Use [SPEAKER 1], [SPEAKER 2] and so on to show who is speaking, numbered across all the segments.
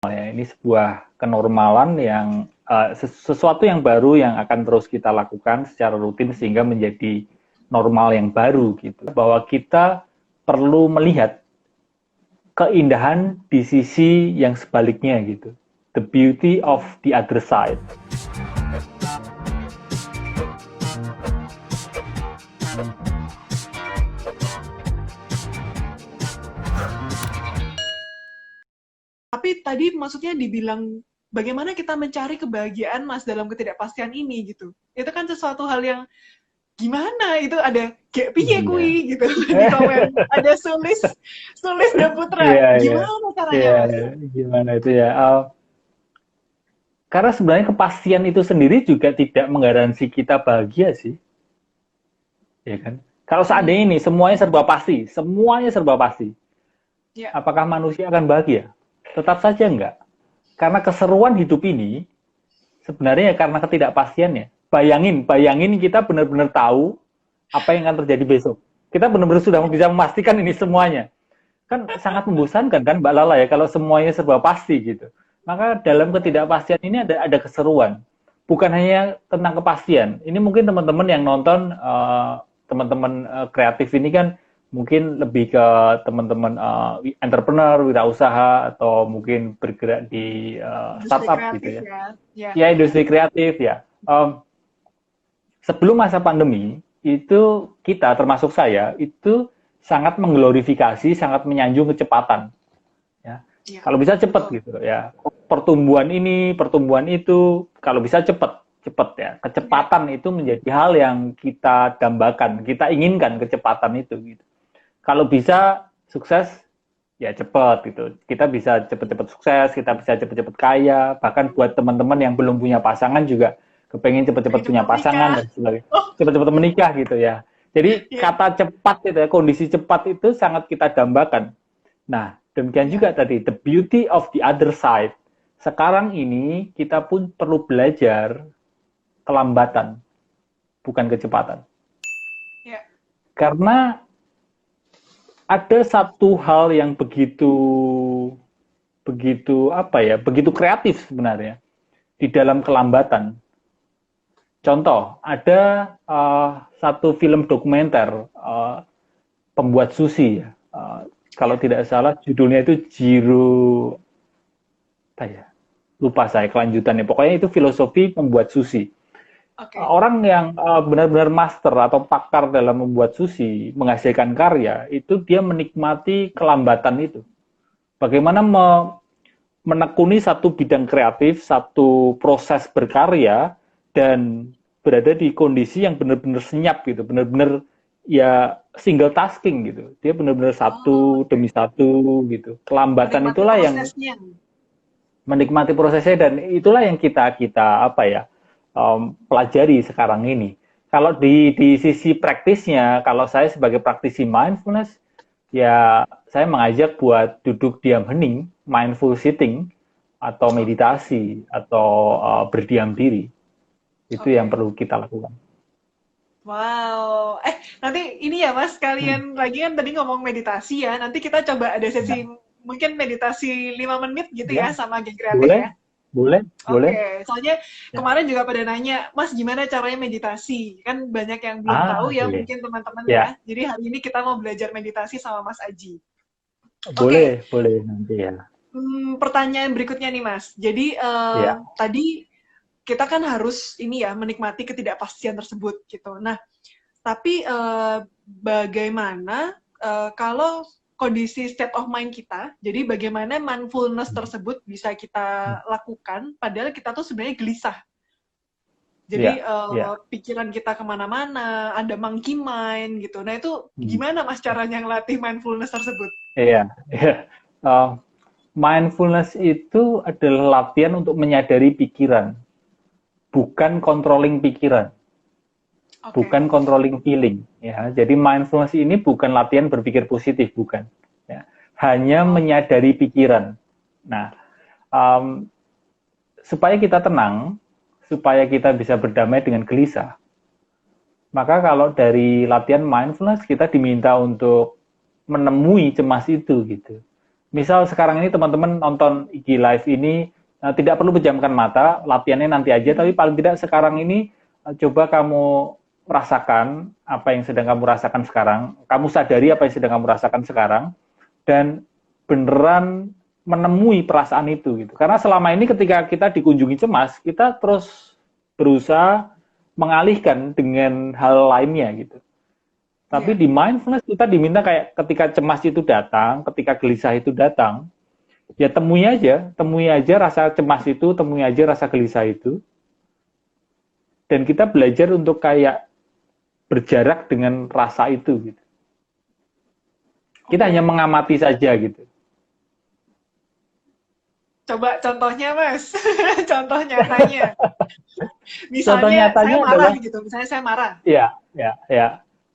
[SPEAKER 1] Ini sebuah kenormalan yang sesuatu yang baru yang akan terus kita lakukan secara rutin sehingga menjadi normal yang baru gitu. Bahwa kita perlu melihat keindahan di sisi yang sebaliknya gitu. The beauty of the other side.
[SPEAKER 2] Tapi tadi maksudnya dibilang bagaimana kita mencari kebahagiaan Mas dalam ketidakpastian ini gitu. Itu kan sesuatu hal yang gimana itu ada kayak piye kui gitu di komen. Ada Sulis dan Putra. Gimana caranya Mas?
[SPEAKER 1] Gimana itu ya? Karena sebenarnya kepastian itu sendiri juga tidak menggaransi kita bahagia sih. Ya kan? Kalau seandainya ini semuanya serba pasti.
[SPEAKER 2] Ya.
[SPEAKER 1] Apakah manusia akan bahagia? Tetap saja enggak. Karena keseruan hidup ini sebenarnya karena ketidakpastiannya. Bayangin kita benar-benar tahu apa yang akan terjadi besok. Kita benar-benar sudah bisa memastikan ini semuanya. Kan sangat membosankan kan Mbak Lala ya kalau semuanya serba pasti gitu. Maka dalam ketidakpastian ini ada keseruan. Bukan hanya tentang kepastian. Ini mungkin teman-teman yang nonton, teman-teman kreatif ini kan mungkin lebih ke teman-teman entrepreneur, wirausaha, atau mungkin bergerak di startup gitu ya. Ya, industri kreatif ya. Sebelum masa pandemi, itu kita, termasuk saya, itu sangat mengglorifikasi, sangat menyanjung kecepatan. Ya. Kalau bisa cepat gitu ya. Pertumbuhan ini, pertumbuhan itu, kalau bisa cepat ya. Kecepatan itu menjadi hal yang kita dambakan, kita inginkan kecepatan itu gitu. Kalau bisa sukses, ya cepat gitu. Kita bisa cepat-cepat sukses, kita bisa cepat-cepat kaya. Bahkan buat teman-teman yang belum punya pasangan juga kepengen cepat-cepat punya pasangan dan sebagainya. Cepat-cepat menikah gitu ya. Jadi kata cepat itu ya, kondisi cepat itu sangat kita dambakan. Nah, demikian juga tadi, the beauty of the other side. Sekarang ini kita pun perlu belajar kelambatan, bukan kecepatan. Karena ada satu hal yang begitu kreatif sebenarnya di dalam kelambatan. Contoh, ada satu film dokumenter pembuat sushi ya. Kalau tidak salah judulnya itu lupa saya kelanjutannya. Pokoknya itu filosofi pembuat sushi. Orang yang benar-benar master atau pakar dalam membuat sushi, menghasilkan karya, itu dia menikmati kelambatan itu. Bagaimana menekuni satu bidang kreatif, satu proses berkarya, dan berada di kondisi yang benar-benar senyap gitu, benar-benar ya single tasking gitu. Dia benar-benar satu demi satu gitu. Kelambatan menikmati itulah prosesnya. Yang menikmati prosesnya, dan itulah yang kita pelajari sekarang ini. Kalau di sisi praktisnya, kalau saya sebagai praktisi mindfulness, ya saya mengajak buat duduk diam hening, mindful sitting, atau meditasi, atau berdiam diri. Itu yang perlu kita lakukan.
[SPEAKER 2] Wow, nanti ini ya Mas, kalian lagi kan tadi ngomong meditasi ya, nanti kita coba ada sesi mungkin meditasi 5 menit gitu ya sama geng kreatif ya.
[SPEAKER 1] Boleh.
[SPEAKER 2] Soalnya kemarin juga pada nanya, Mas gimana caranya meditasi? Kan banyak yang belum tahu ya, mungkin teman-teman ya. Jadi hari ini kita mau belajar meditasi sama Mas Aji.
[SPEAKER 1] Boleh nanti ya.
[SPEAKER 2] Pertanyaan berikutnya nih Mas. Jadi tadi kita kan harus ini ya, menikmati ketidakpastian tersebut gitu. Nah, tapi bagaimana kalau kondisi state of mind kita, jadi bagaimana mindfulness tersebut bisa kita lakukan, padahal kita tuh sebenarnya gelisah. Jadi pikiran kita kemana-mana, ada monkey mind gitu. Nah itu gimana Mas caranya ngelatih mindfulness tersebut?
[SPEAKER 1] Mindfulness itu adalah latihan untuk menyadari pikiran, bukan controlling pikiran. Bukan controlling feeling ya. Jadi mindfulness ini bukan latihan berpikir positif, bukan ya. Hanya menyadari pikiran. Nah, supaya kita tenang, supaya kita bisa berdamai dengan gelisah, maka kalau dari latihan mindfulness kita diminta untuk menemui cemas itu gitu. Misal sekarang ini teman-teman nonton IG Live ini, tidak perlu pejamkan mata, latihannya nanti aja, tapi paling tidak sekarang ini coba kamu rasakan apa yang sedang kamu rasakan sekarang, kamu sadari apa yang sedang kamu rasakan sekarang, dan beneran menemui perasaan itu gitu. Karena selama ini ketika kita dikunjungi cemas, kita terus berusaha mengalihkan dengan hal lainnya gitu. Tapi di mindfulness kita diminta kayak ketika cemas itu datang, ketika gelisah itu datang, ya temui aja rasa cemas itu, temui aja rasa gelisah itu. Dan kita belajar untuk kayak berjarak dengan rasa itu gitu. Kita hanya mengamati saja gitu.
[SPEAKER 2] Coba contohnya, Mas. Contoh nyatanya. Misalnya
[SPEAKER 1] Contoh nyatanya
[SPEAKER 2] saya marah
[SPEAKER 1] adalah,
[SPEAKER 2] gitu. Misalnya saya marah.
[SPEAKER 1] Ya.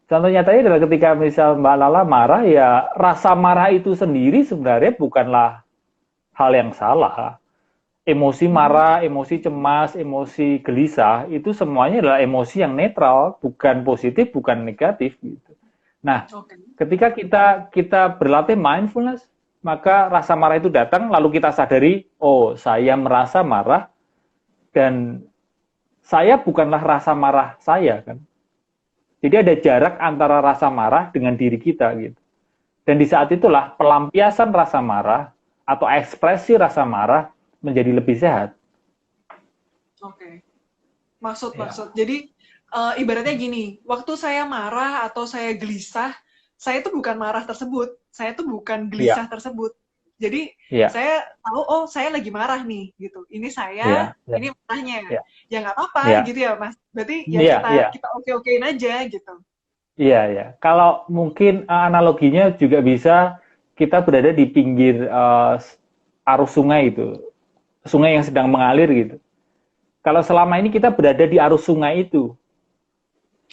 [SPEAKER 1] Contoh nyatanya adalah ketika misal Mbak Lala marah, ya rasa marah itu sendiri sebenarnya bukanlah hal yang salah. Emosi marah, emosi cemas, emosi gelisah, itu semuanya adalah emosi yang netral, bukan positif, bukan negatif gitu. Nah, ketika kita berlatih mindfulness, maka rasa marah itu datang, lalu kita sadari, oh saya merasa marah, dan saya bukanlah rasa marah saya kan. Jadi ada jarak antara rasa marah dengan diri kita gitu. Dan di saat itulah pelampiasan rasa marah atau ekspresi rasa marah menjadi lebih sehat.
[SPEAKER 2] Oke. Maksud. Jadi ibaratnya gini, waktu saya marah atau saya gelisah, saya tuh bukan marah tersebut, saya tuh bukan gelisah tersebut. Jadi saya tahu, oh saya lagi marah nih, gitu. Ini saya, ini marahnya. Ya nggak apa-apa, gitu ya Mas. Berarti ya kita oke-okein aja, gitu.
[SPEAKER 1] Iya. Kalau mungkin analoginya juga bisa kita berada di pinggir arus sungai itu. Sungai yang sedang mengalir gitu. Kalau selama ini kita berada di arus sungai itu,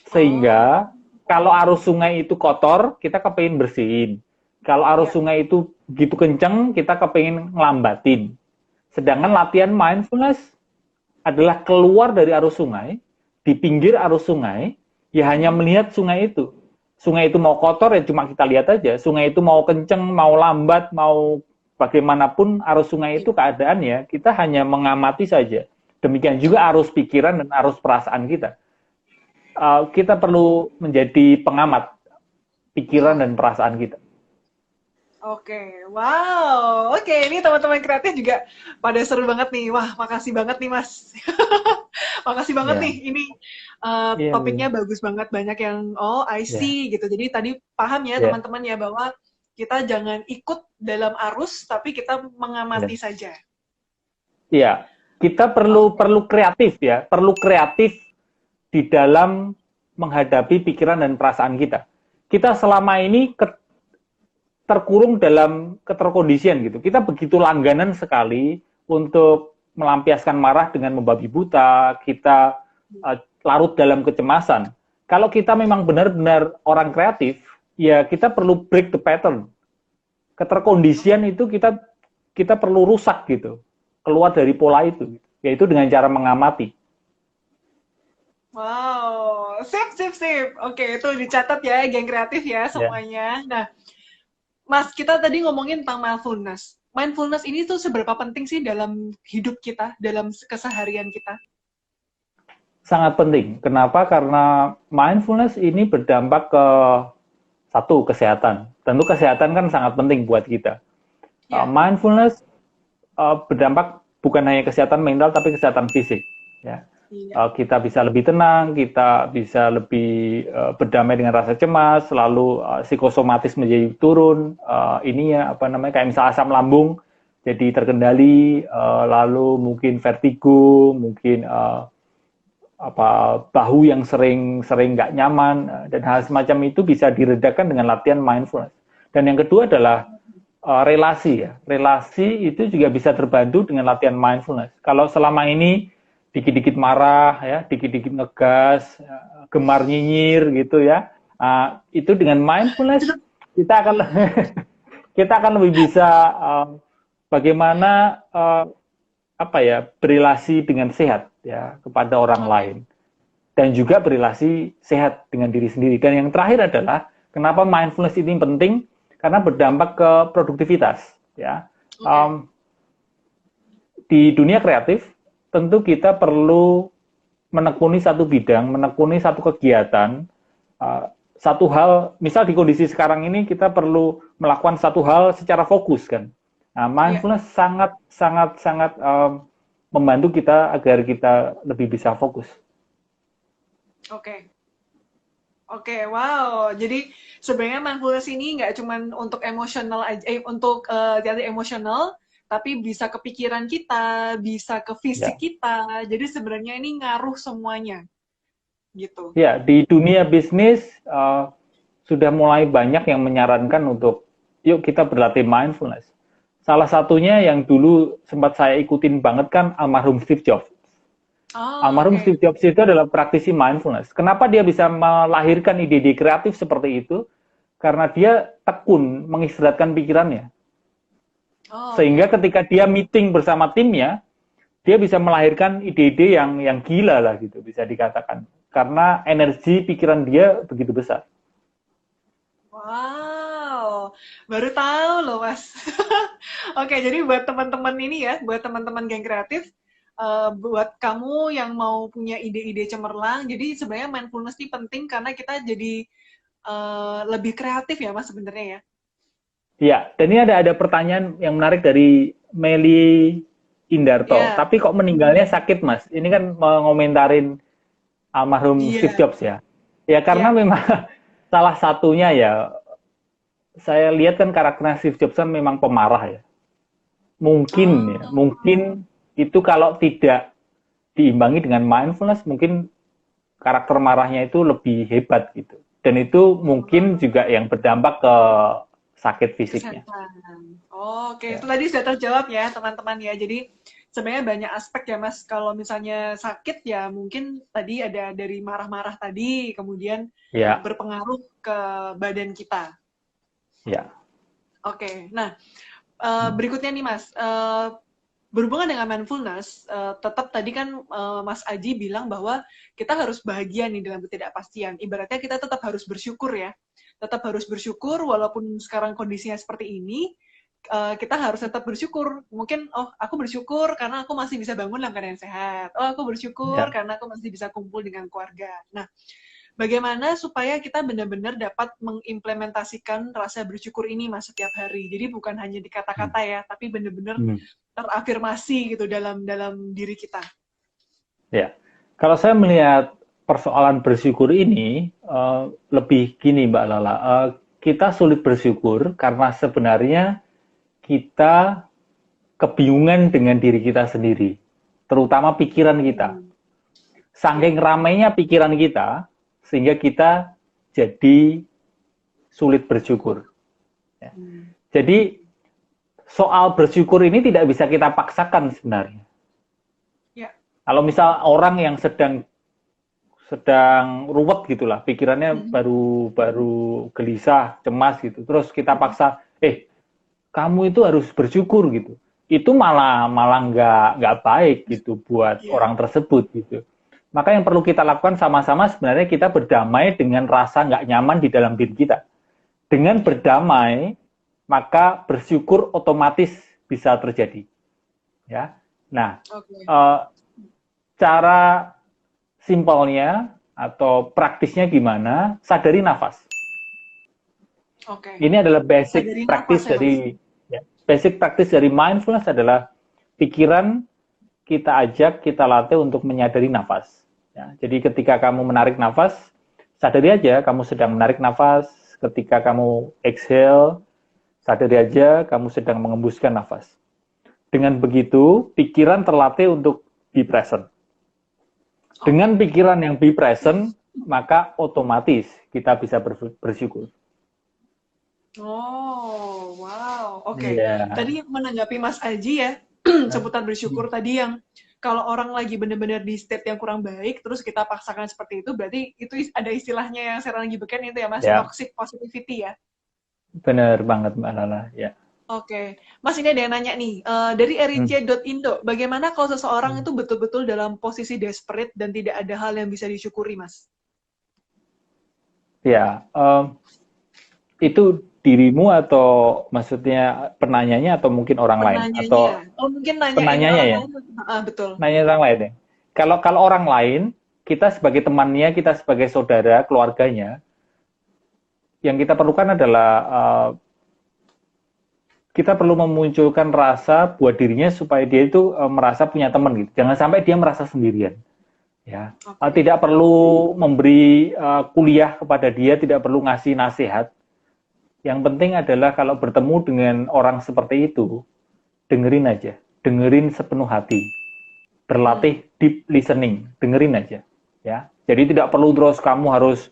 [SPEAKER 1] sehingga kalau arus sungai itu kotor, kita kepingin bersihin. Kalau arus sungai itu begitu kenceng, kita kepingin ngelambatin. Sedangkan latihan mindfulness adalah keluar dari arus sungai, di pinggir arus sungai, ya hanya melihat sungai itu. Sungai itu mau kotor, ya cuma kita lihat aja. Sungai itu mau kenceng, mau lambat, mau bagaimanapun arus sungai itu keadaannya, kita hanya mengamati saja. Demikian juga arus pikiran dan arus perasaan kita. Kita perlu menjadi pengamat pikiran dan perasaan kita.
[SPEAKER 2] Oke, wow. Oke, ini teman-teman kreatif juga pada seru banget nih. Wah, makasih banget nih, Mas. Makasih banget nih. Ini topiknya bagus banget. Banyak yang, I see gitu. Jadi tadi paham ya teman-teman ya bahwa kita jangan ikut dalam arus, tapi kita mengamati saja.
[SPEAKER 1] Iya, kita perlu kreatif ya. Perlu kreatif di dalam menghadapi pikiran dan perasaan kita. Kita selama ini terkurung dalam keterkondisian gitu. Kita begitu langganan sekali untuk melampiaskan marah dengan membabi buta, kita larut dalam kecemasan. Kalau kita memang benar-benar orang kreatif, ya kita perlu break the pattern. Keterkondisian itu kita perlu rusak gitu, keluar dari pola itu, yaitu dengan cara mengamati.
[SPEAKER 2] Wow, sip. Oke, itu dicatat ya, geng kreatif ya semuanya. Nah, Mas, kita tadi ngomongin tentang mindfulness. Mindfulness ini tuh seberapa penting sih dalam hidup kita, dalam keseharian kita?
[SPEAKER 1] Sangat penting. Kenapa? Karena mindfulness ini berdampak ke satu, kesehatan. Tentu kesehatan kan sangat penting buat kita. Mindfulness berdampak bukan hanya kesehatan mental, tapi kesehatan fisik. Ya. Kita bisa lebih tenang, kita bisa lebih berdamai dengan rasa cemas, lalu psikosomatis menjadi turun, kayak misalnya asam lambung jadi terkendali, lalu mungkin vertigo, mungkin bahu yang sering nggak nyaman, dan hal semacam itu bisa diredakan dengan latihan mindfulness. Dan yang kedua adalah relasi ya. Relasi itu juga bisa terbantu dengan latihan mindfulness. Kalau selama ini dikit-dikit marah, ya, dikit-dikit ngegas, gemar nyinyir gitu ya. Itu dengan mindfulness kita akan lebih bisa bagaimana berelasi dengan sehat ya kepada orang lain, dan juga berelasi sehat dengan diri sendiri. Dan yang terakhir adalah kenapa mindfulness ini penting, karena berdampak ke produktivitas. ya. Di dunia kreatif, tentu kita perlu menekuni satu bidang, menekuni satu kegiatan, satu hal, misal di kondisi sekarang ini kita perlu melakukan satu hal secara fokus kan. Nah, mindfulness sangat membantu kita agar kita lebih bisa fokus.
[SPEAKER 2] Oke, wow. Jadi sebenarnya mindfulness ini nggak cuma untuk emosional aja, untuk jadi emosional, tapi bisa ke pikiran kita, bisa ke fisik kita. Jadi sebenarnya ini ngaruh semuanya, gitu.
[SPEAKER 1] Ya, di dunia bisnis sudah mulai banyak yang menyarankan untuk yuk kita berlatih mindfulness. Salah satunya yang dulu sempat saya ikutin banget kan almarhum Steve Jobs. Almarhum Steve Jobs itu adalah praktisi mindfulness. Kenapa dia bisa melahirkan ide-ide kreatif seperti itu? Karena dia tekun mengistirahatkan pikirannya. Sehingga ketika dia meeting bersama timnya, dia bisa melahirkan ide-ide yang gila lah gitu, bisa dikatakan. Karena energi pikiran dia begitu besar.
[SPEAKER 2] Wow, baru tahu loh Mas. Oke, jadi buat teman-teman ini ya, buat teman-teman geng kreatif, buat kamu yang mau punya ide-ide cemerlang, jadi sebenarnya mindfulness ini penting karena kita jadi lebih kreatif ya Mas sebenarnya ya.
[SPEAKER 1] Iya, dan ini ada pertanyaan yang menarik dari Meli Indarto. Tapi kok meninggalnya sakit Mas? Ini kan mengomentarin almarhum Steve Jobs ya. Ya karena memang salah satunya ya, saya lihat kan karakternya Steve Jobs kan memang pemarah ya. Mungkin itu kalau tidak diimbangi dengan mindfulness, mungkin karakter marahnya itu lebih hebat gitu. Dan itu mungkin juga yang berdampak ke sakit fisiknya.
[SPEAKER 2] Itu tadi sudah terjawab ya teman-teman ya. Jadi sebenarnya banyak aspek ya Mas. Kalau misalnya sakit ya mungkin tadi ada dari marah-marah tadi, kemudian berpengaruh ke badan kita.
[SPEAKER 1] Ya.
[SPEAKER 2] Nah berikutnya nih Mas, berhubungan dengan mindfulness, tetap tadi kan Mas Aji bilang bahwa kita harus bahagia nih dalam ketidakpastian. Ibaratnya kita tetap harus bersyukur ya. Tetap harus bersyukur walaupun sekarang kondisinya seperti ini, kita harus tetap bersyukur. Mungkin, aku bersyukur karena aku masih bisa bangun dalam keadaan sehat. Aku bersyukur karena aku masih bisa kumpul dengan keluarga. Nah, bagaimana supaya kita benar-benar dapat mengimplementasikan rasa bersyukur ini Mas setiap hari. Jadi bukan hanya di kata-kata ya, tapi benar-benar terafirmasi gitu dalam diri kita. Ya,
[SPEAKER 1] kalau saya melihat persoalan bersyukur ini lebih gini Mbak Lala, kita sulit bersyukur karena sebenarnya kita kebingungan dengan diri kita sendiri, terutama pikiran kita. Saking ramainya pikiran kita, sehingga kita jadi sulit bersyukur. Ya. Jadi soal bersyukur ini tidak bisa kita paksakan sebenarnya. Ya. Kalau misal orang yang sedang ruwet gitulah, pikirannya baru gelisah, cemas gitu, terus kita paksa, kamu itu harus bersyukur gitu, itu malah nggak baik gitu buat orang tersebut gitu. Maka yang perlu kita lakukan sama-sama sebenarnya kita berdamai dengan rasa nggak nyaman di dalam diri kita. Dengan berdamai, maka bersyukur otomatis bisa terjadi. Ya, nah cara simpelnya atau praktisnya gimana? Sadari nafas. Ini adalah basic praktis dari mindfulness adalah pikiran kita ajak, kita latih untuk menyadari nafas. Ya, jadi ketika kamu menarik nafas, sadari aja kamu sedang menarik nafas. Ketika kamu exhale, sadari aja kamu sedang mengembuskan nafas. Dengan begitu, pikiran terlatih untuk be present. Dengan pikiran yang be present, maka otomatis kita bisa bersyukur.
[SPEAKER 2] Wow. Tadi menanggapi Mas Aji ya, seputar bersyukur tadi yang kalau orang lagi benar-benar di state yang kurang baik, terus kita paksakan seperti itu, berarti itu ada istilahnya yang sekarang lagi beken itu ya Mas, toxic positivity ya?
[SPEAKER 1] Benar banget Mbak Lala, ya.
[SPEAKER 2] Mas ini ada yang nanya nih, dari eric.indo, bagaimana kalau seseorang itu betul-betul dalam posisi desperate dan tidak ada hal yang bisa disyukuri Mas?
[SPEAKER 1] Ya, itu dirimu atau maksudnya penanyanya atau mungkin orang lain atau
[SPEAKER 2] mungkin nanyain
[SPEAKER 1] penanyanya ya?
[SPEAKER 2] Betul.
[SPEAKER 1] Nanya orang lain ya. Kalau orang lain, kita sebagai temannya, kita sebagai saudara, keluarganya, yang kita perlukan adalah kita perlu memunculkan rasa buat dirinya supaya dia itu merasa punya teman gitu. Jangan sampai dia merasa sendirian. Ya, tidak perlu memberi kuliah kepada dia, tidak perlu ngasih nasihat. Yang penting adalah kalau bertemu dengan orang seperti itu, dengerin aja, dengerin sepenuh hati, berlatih deep listening, dengerin aja, ya. Jadi tidak perlu terus kamu harus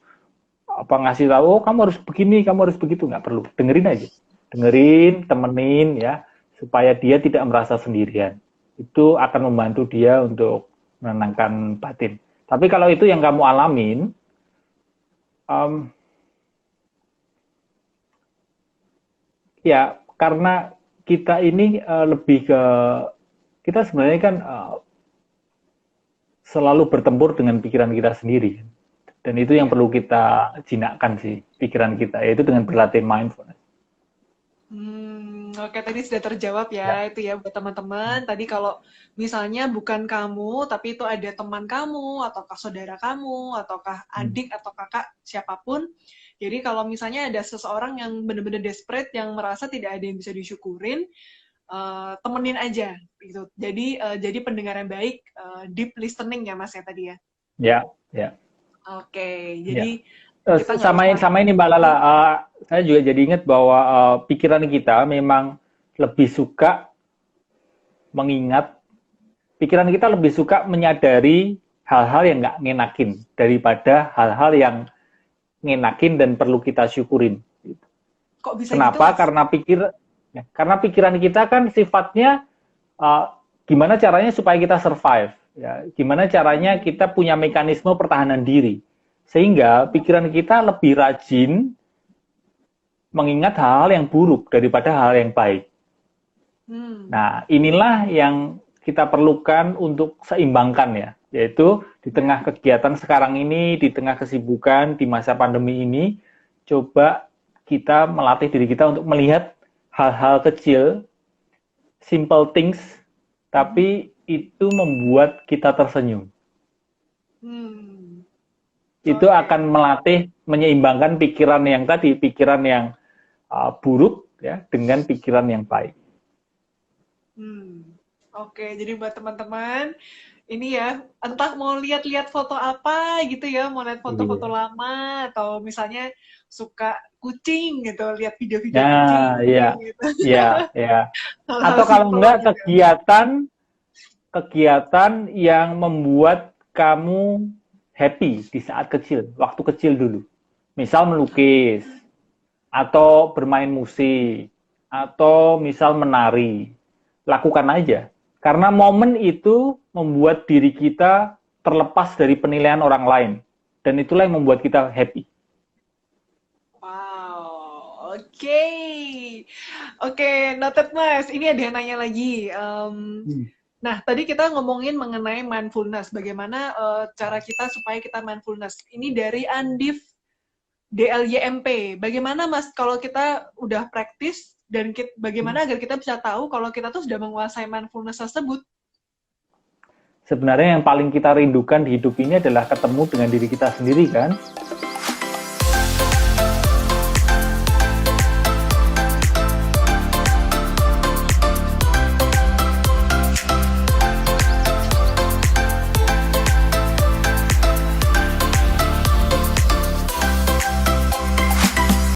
[SPEAKER 1] ngasih tahu, oh, kamu harus begini, kamu harus begitu, nggak perlu, dengerin aja, dengerin, temenin, ya, supaya dia tidak merasa sendirian. Itu akan membantu dia untuk menenangkan batin. Tapi kalau itu yang kamu alamin, ya karena kita ini lebih ke, kita sebenarnya kan selalu bertempur dengan pikiran kita sendiri. Dan itu yang perlu kita jinakkan sih, pikiran kita, yaitu dengan berlatih mindfulness.
[SPEAKER 2] Oke, tadi sudah terjawab ya, itu ya buat teman-teman. Tadi kalau misalnya bukan kamu, tapi itu ada teman kamu, ataukah saudara kamu, ataukah adik atau kakak, siapapun. Jadi kalau misalnya ada seseorang yang benar-benar desperate, yang merasa tidak ada yang bisa disyukurin, temenin aja gitu. Jadi pendengar yang baik, deep listening ya Mas ya tadi ya.
[SPEAKER 1] Ya.
[SPEAKER 2] Oke, jadi
[SPEAKER 1] sama ini Mbak Lala, saya juga jadi ingat bahwa pikiran kita memang lebih suka mengingat, pikiran kita lebih suka menyadari hal-hal yang nggak ngenakin daripada hal-hal yang ngenakin dan perlu kita syukurin.
[SPEAKER 2] Kok bisa
[SPEAKER 1] Kenapa?
[SPEAKER 2] Gitu,
[SPEAKER 1] karena pikiran kita kan sifatnya gimana caranya supaya kita survive, ya, gimana caranya kita punya mekanisme pertahanan diri. Sehingga pikiran kita lebih rajin mengingat hal-hal yang buruk daripada hal yang baik. Nah, inilah yang kita perlukan untuk seimbangkan ya. Yaitu di tengah kegiatan sekarang ini, di tengah kesibukan, di masa pandemi ini, coba kita melatih diri kita untuk melihat hal-hal kecil, simple things, tapi itu membuat kita tersenyum. Itu akan melatih menyeimbangkan pikiran yang tadi, pikiran yang buruk ya dengan pikiran yang baik.
[SPEAKER 2] Oke, jadi buat teman-teman ini ya, entah mau lihat-lihat foto apa gitu ya, mau lihat foto-foto lama atau misalnya suka kucing gitu, lihat video-video kucing gitu.
[SPEAKER 1] Iya. Atau kalau enggak kegiatan yang membuat kamu happy di saat kecil, waktu kecil dulu. Misal melukis, atau bermain musik, atau misal menari. Lakukan aja. Karena momen itu membuat diri kita terlepas dari penilaian orang lain. Dan itulah yang membuat kita happy.
[SPEAKER 2] Wow, oke, noted Mas. Ini ada yang nanya lagi. Nah, tadi kita ngomongin mengenai mindfulness. Bagaimana cara kita supaya kita mindfulness. Ini dari Andif DLYMP. Bagaimana Mas kalau kita udah praktis dan bagaimana agar kita bisa tahu kalau kita tuh sudah menguasai mindfulness tersebut?
[SPEAKER 1] Sebenarnya yang paling kita rindukan di hidup ini adalah ketemu dengan diri kita sendiri kan.